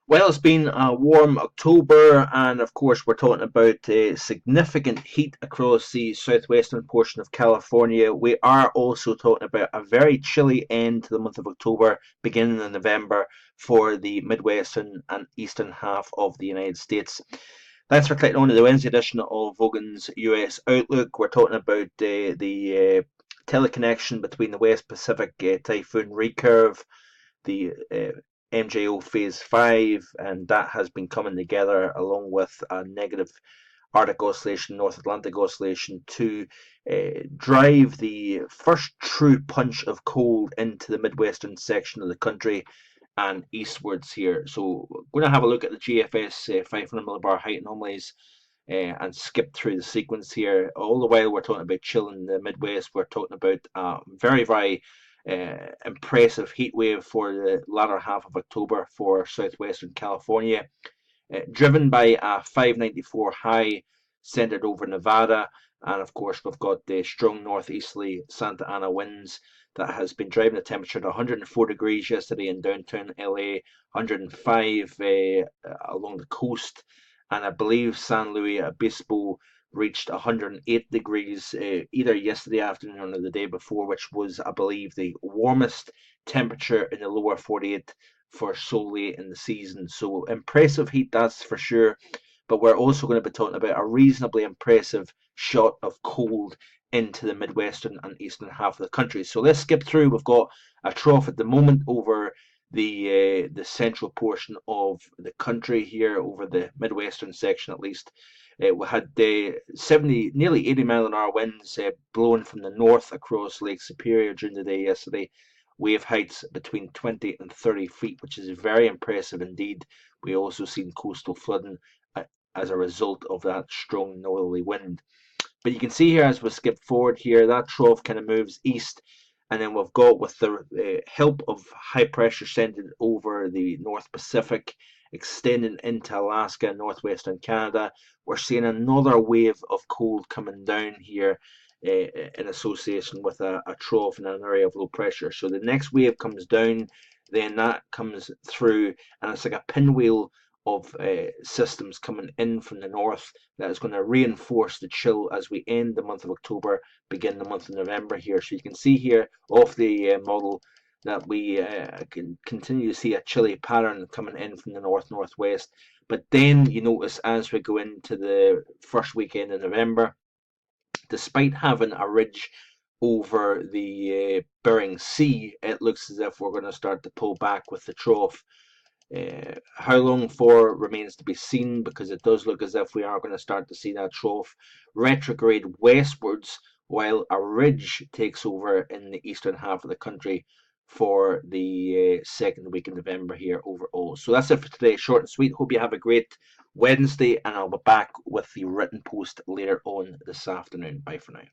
Well, it's been a warm October, and of course, we're talking about significant heat across the southwestern portion of California. We are also talking about a very chilly end to the month of October, beginning in November, for the Midwestern and eastern half of the United States. Thanks for clicking on to the Wednesday edition of Vogan's US Outlook. We're talking about the teleconnection between the West Pacific Typhoon recurve, the MJO Phase 5, and that has been coming together along with a negative Arctic Oscillation, North Atlantic Oscillation to drive the first true punch of cold into the Midwestern section of the country and eastwards here. So we're going to have a look at the GFS 500 millibar height anomalies and skip through the sequence here. All the while we're talking about chill in the Midwest, we're talking about very impressive heat wave for the latter half of October for southwestern California, driven by a 594 high centered over Nevada. And of course, we've got the strong northeasterly Santa Ana winds that has been driving the temperature to 104 degrees yesterday in downtown LA, 105 along the coast, and I believe San Luis Obispo reached 108 degrees either yesterday afternoon or the day before, which was, I believe, the warmest temperature in the lower 48 for so late in the season. So impressive heat, that's for sure. But we're also going to be talking about a reasonably impressive shot of cold into the midwestern and eastern half of the country. So let's skip through. We've got a trough at the moment over the central portion of the country here, over the midwestern section at least. We had 70, nearly 80 mile an hour winds blowing from the north across Lake Superior during the day yesterday. Wave heights between 20 and 30 feet, which is very impressive indeed. We also seen coastal flooding as a result of that strong northerly wind. But you can see here as we skip forward here, that trough kind of moves east, and then we've got, with the help of high pressure centered over the North Pacific, extending into Alaska and northwestern Canada, we're seeing another wave of cold coming down here in association with a trough in an area of low pressure. So the next wave comes down, then that comes through, and it's like a pinwheel of systems coming in from the north that is going to reinforce the chill as we end the month of October, begin the month of November here. So you can see here off the model that we can continue to see a chilly pattern coming in from the northwest. But then you notice as we go into the first weekend in November, despite having a ridge over the Bering Sea, it looks as if we're going to start to pull back with the trough. How long for remains to be seen, because it does look as if we are going to start to see that trough retrograde westwards while a ridge takes over in the eastern half of the country for the second week in November here overall. So that's it for today, short and sweet. Hope you have a great Wednesday, and I'll be back with the written post later on this afternoon. Bye for now.